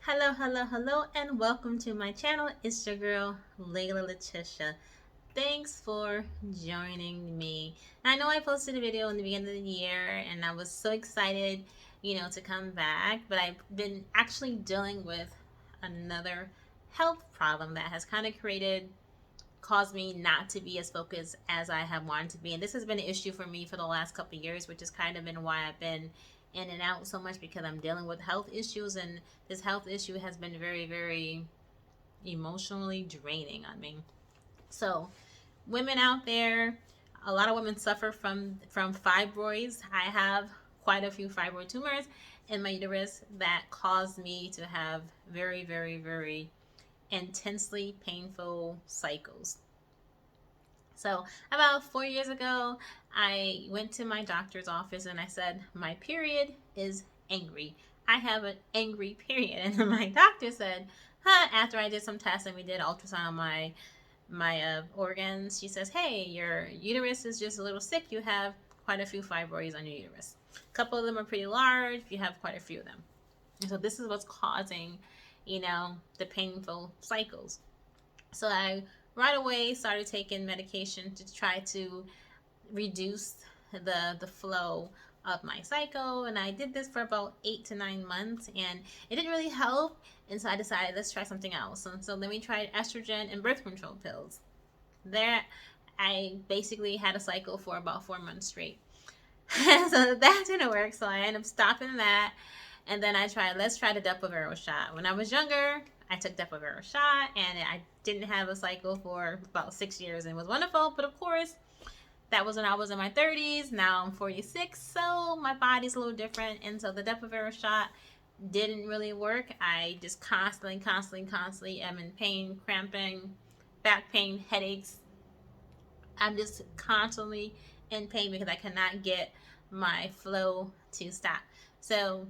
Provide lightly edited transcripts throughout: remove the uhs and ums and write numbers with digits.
Hello, and welcome to my channel. It's your girl, Layla Letitia. Thanks for joining me. I know I posted a video in the beginning of the year, and I was so excited, to come back, but I've been actually dealing with another health problem that has kind of caused me not to be as focused as I have wanted to be. And this has been an issue for me for the last couple of years, which has kind of been why I've been in and out so much, because I'm dealing with health issues, and this health issue has been very, very emotionally draining on me. So, women out there, a lot of women suffer from fibroids. I have quite a few fibroid tumors in my uterus that cause me to have very, very, very intensely painful cycles. So, about 4 years ago, I went to my doctor's office and I said, my period is angry. I have an angry period. And my doctor said, after I did some tests and we did ultrasound on my organs, she says, hey, your uterus is just a little sick. You have quite a few fibroids on your uterus. A couple of them are pretty large. You have quite a few of them. And so this is what's causing, the painful cycles. So I right away started taking medication to try to reduce the flow of my cycle, and I did this for about 8 to 9 months, and it didn't really help. And so I decided, let's try something else. And so then we tried estrogen and birth control pills. There, I basically had a cycle for about 4 months straight. So that didn't work, so I ended up stopping that. And then let's try the Depo-Provera shot. When I was younger, I took Depo-Provera shot, and I didn't have a cycle for about 6 years, and it was wonderful. But of course, that was when I was in my 30s. Now I'm 46, so my body's a little different. And so the Depo-Provera shot didn't really work. I just constantly am in pain, cramping, back pain, headaches. I'm just constantly in pain because I cannot get my flow to stop. So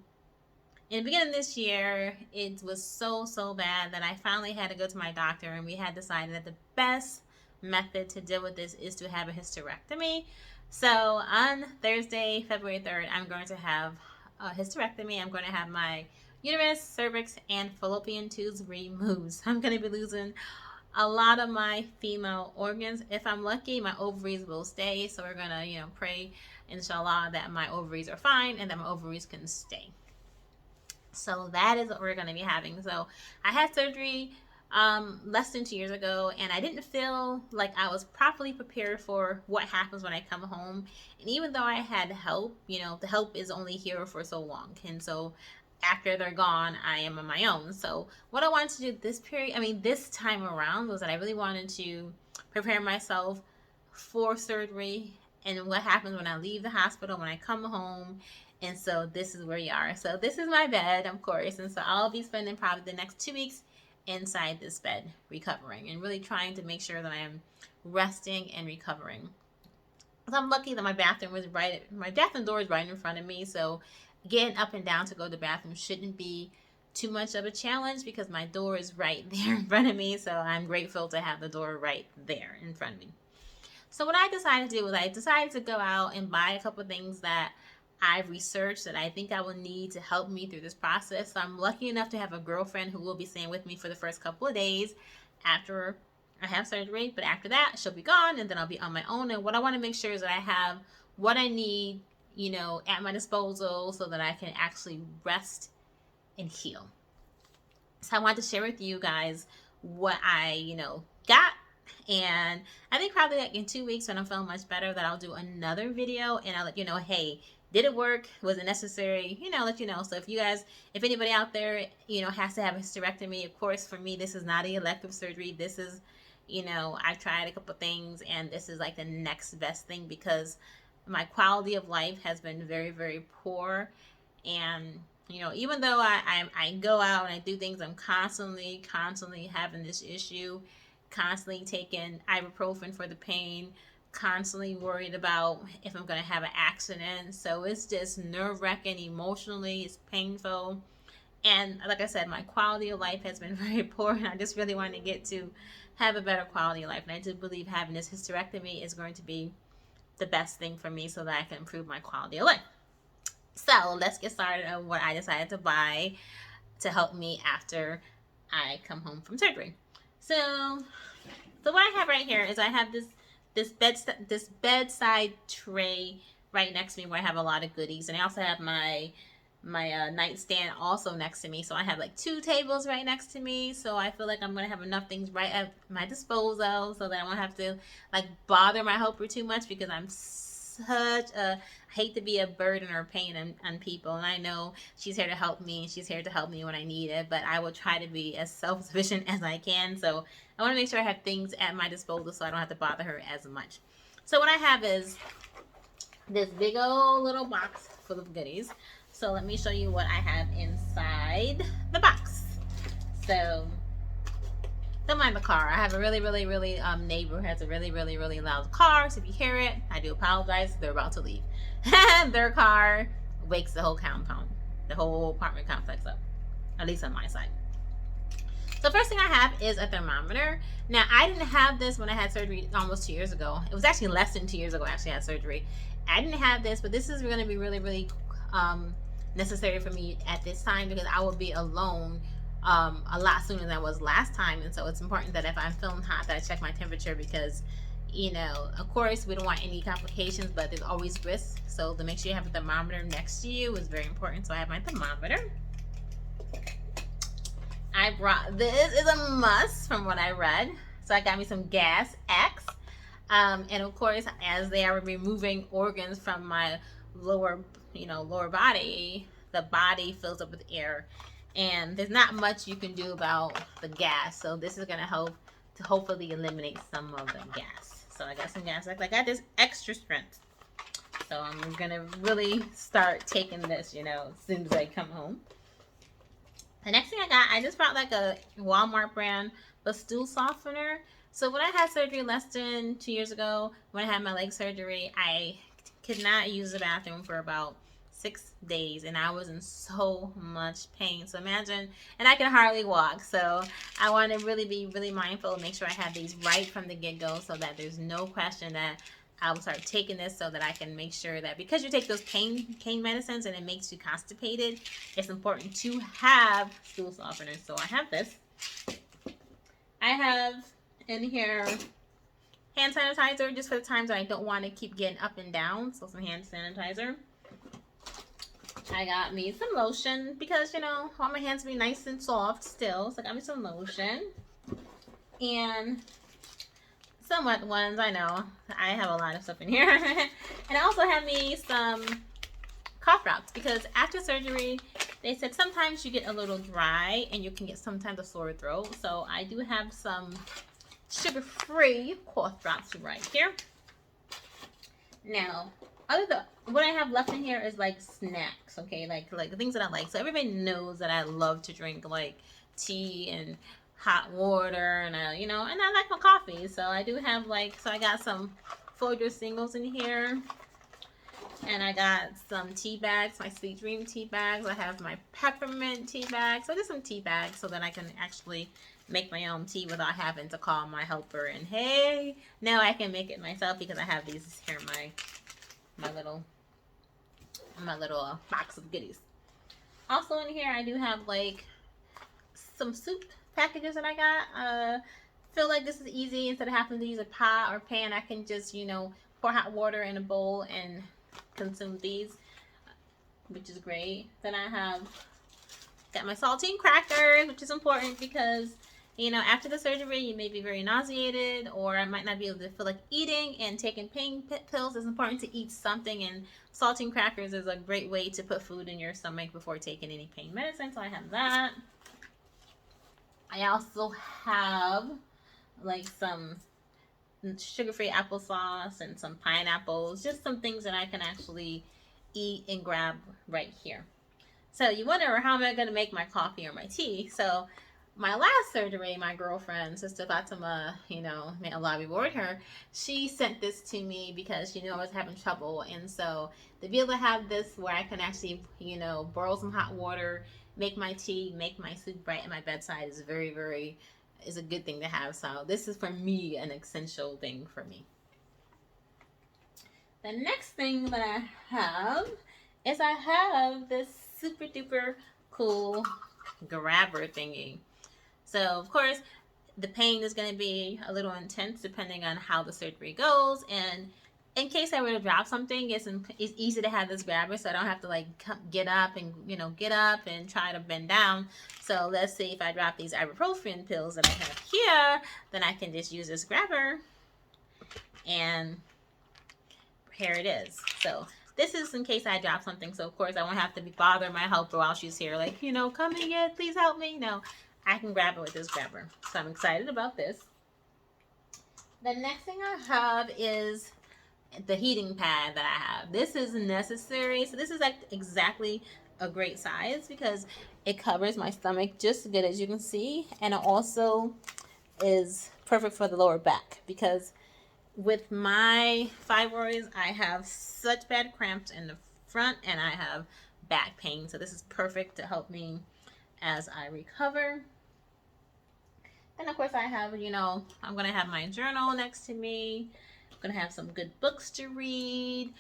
in the beginning of this year, it was so bad that I finally had to go to my doctor, and we had decided that the best method to deal with this is to have a hysterectomy. So on Thursday, February 3rd, I'm going to have a hysterectomy. I'm going to have my uterus, cervix, and fallopian tubes removed. So I'm going to be losing a lot of my female organs. If I'm lucky, my ovaries will stay. So we're going to, pray, inshallah, that my ovaries are fine and that my ovaries can stay. So that is what we're going to be having. So I had surgery less than 2 years ago, and I didn't feel like I was properly prepared for what happens when I come home. And even though I had help, the help is only here for so long. And so after they're gone, I am on my own. So what I wanted to do this time around, was that I really wanted to prepare myself for surgery and what happens when I leave the hospital, when I come home. And so this is where you are. So this is my bed, of course. And so I'll be spending probably the next 2 weeks inside this bed recovering, and really trying to make sure that I am resting and recovering. So I'm lucky that my bathroom door is right in front of me. So getting up and down to go to the bathroom shouldn't be too much of a challenge, because my door is right there in front of me. So I'm grateful to have the door right there in front of me. So what I decided to do was I decided to go out and buy a couple of things that I've researched that I think I will need to help me through this process. So I'm lucky enough to have a girlfriend who will be staying with me for the first couple of days after I have surgery. But after that, she'll be gone, and then I'll be on my own. And what I want to make sure is that I have what I need, at my disposal, so that I can actually rest and heal. So I want to share with you guys what I, got. And I think probably like in 2 weeks, when I'm feeling much better, that I'll do another video, and I'll let you know, hey, did it work? Was it necessary? Let you know. So if anybody out there, has to have a hysterectomy, of course, for me, this is not an elective surgery. This is, I've tried a couple things, and this is like the next best thing, because my quality of life has been very, very poor. And, even though I go out and I do things, I'm constantly having this issue, constantly taking ibuprofen for the pain, constantly worried about if I'm going to have an accident. So it's just nerve-wracking emotionally. It's painful. And like I said, my quality of life has been very poor, and I just really want to get to have a better quality of life. And I do believe having this hysterectomy is going to be the best thing for me, so that I can improve my quality of life. So let's get started on what I decided to buy. to help me after I come home from surgery. So what I have right here is I have this bedside tray right next to me where I have a lot of goodies, and I also have my nightstand also next to me. So I have like 2 tables right next to me. So I feel like I'm gonna have enough things right at my disposal, so that I won't have to like bother my helper too much, because I'm such a I hate to be a burden or pain on people, and I know she's here to help me. She's here to help me when I need it, but I will try to be as self-sufficient as I can. So I want to make sure I have things at my disposal so I don't have to bother her as much. So what I have is this big old little box full of goodies. So let me show you what I have inside the box. So don't mind the car. I have a really neighbor who has a really loud car. So if you hear it, I do apologize. They're about to leave. Their car wakes the whole compound, the whole apartment complex up, at least on my side. So first thing I have is a thermometer. Now, I didn't have this when I had surgery almost 2 years ago. It was actually less than 2 years ago I actually had surgery. I didn't have this, but this is going to be really necessary for me at this time, because I will be alone a lot sooner than I was last time. And so it's important that if I'm feeling hot, that I check my temperature, because, you know, of course we don't want any complications, but there's always risks. So to make sure you have a thermometer next to you is very important. So I have my thermometer. I brought, this is a must from what I read. So I got me some Gas X. And of course, as they are removing organs from my lower body, the body fills up with air. And there's not much you can do about the gas. So this is going to help to hopefully eliminate some of the gas. So I got some Gas X. I got this extra strength. So I'm going to really start taking this, as soon as I come home. The next thing I just brought like a Walmart brand, the Stool Softener. So when I had surgery less than 2 years ago, when I had my leg surgery, I could not use the bathroom for about 6 days, and I was in so much pain. So imagine, and I can hardly walk. So I want to really be really mindful and make sure I have these right from the get-go, so that there's no question that I will start taking this, so that I can make sure that, because you take those pain medicines and it makes you constipated, it's important to have stool softeners. So I have this. I have in here hand sanitizer, just for the times that I don't want to keep getting up and down. So some hand sanitizer. I got me some lotion, because, I want my hands to be nice and soft still. So I got me some lotion. And some wet ones, I know. I have a lot of stuff in here. And I also have me some cough drops, because after surgery, they said sometimes you get a little dry and you can get sometimes a sore throat. So I do have some sugar-free cough drops right here. Now, what I have left in here is like snacks, okay? Like the things that I like. So everybody knows that I love to drink like tea and hot water, and and I like my coffee. So I do have so I got some Folger singles in here, and I got some tea bags, my Sweet Dream tea bags. I have my peppermint tea bags. So I did some tea bags so that I can actually make my own tea without having to call my helper. And hey, now I can make it myself, because I have these here in my little box of goodies. Also in here, I do have some soup packages that I got. Feel like this is easy. Instead of having to use a pot or pan, I can just pour hot water in a bowl and consume these, which is great. Then I have got my Saltine Crackers, which is important, because after the surgery you may be very nauseated, or I might not be able to feel like eating, and taking pain pills. It's important to eat something, and Saltine Crackers is a great way to put food in your stomach before taking any pain medicine. So I have that. I also have some sugar-free applesauce and some pineapples, just some things that I can actually eat and grab right here. So you wonder, how am I going to make my coffee or my tea? So my last surgery, my girlfriend, Sister Fatima, may Allah reward her, she sent this to me because she knew I was having trouble. And so to be able to have this where I can actually, boil some hot water, make my tea, make my soup right at my bedside is is a good thing to have. So this is, for me, an essential thing for me. The next thing that I have is I have this super duper cool grabber thingy. So of course the pain is going to be a little intense depending on how the surgery goes. And in case I were to drop something, it's easy to have this grabber, so I don't have to like get up and get up and try to bend down. So let's see, if I drop these ibuprofen pills that I have here, then I can just use this grabber, and here it is. So this is in case I drop something. So of course I won't have to be bother my helper while she's here, like, come and get, please help me. No, I can grab it with this grabber. So I'm excited about this. The next thing I have is the heating pad that I have. This is necessary. So this is like exactly a great size because it covers my stomach just as good, as you can see, and it also is perfect for the lower back because with my fibroids I have such bad cramps in the front and I have back pain. So this is perfect to help me as I recover. Then of course I have, I'm gonna have my journal next to me. I'm gonna have some good books to read.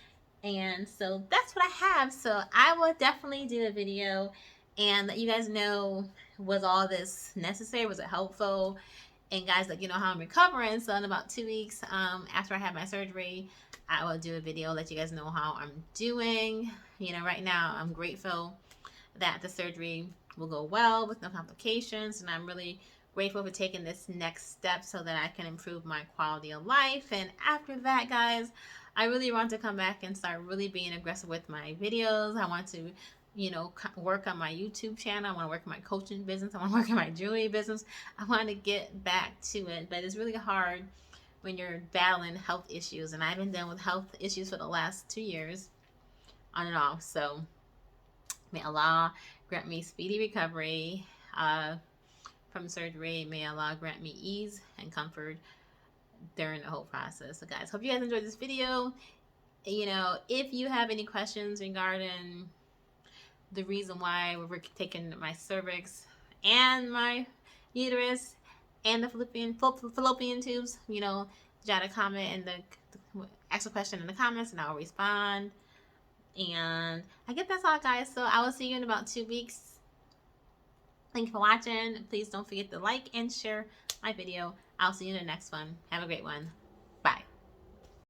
And so that's what I have. So I will definitely do a video and let you guys know, was all this necessary? Was it helpful? And guys, let you know how I'm recovering. So in about 2 weeks after I have my surgery, I will do a video, let you guys know how I'm doing. Right now I'm grateful that the surgery will go well with no complications, and I'm really grateful for taking this next step so that I can improve my quality of life. And after that, guys, I really want to come back and start really being aggressive with my videos. I want to work on my YouTube channel. I want to work on my coaching business. I want to work on my jewelry business. I want to get back to it, but it's really hard when you're battling health issues, and I've been dealing with health issues for the last 2 years on and off. So may Allah grant me speedy recovery from surgery. May Allah grant me ease and comfort during the whole process. So guys, hope you guys enjoyed this video. If you have any questions regarding the reason why we're taking my cervix and my uterus and the fallopian tubes, jot a comment and ask a question in the comments and I'll respond. And I guess that's all, guys. So I will see you in about 2 weeks. Thank you for watching. Please don't forget to like and share my video. I'll see you in the next one. Have a great one.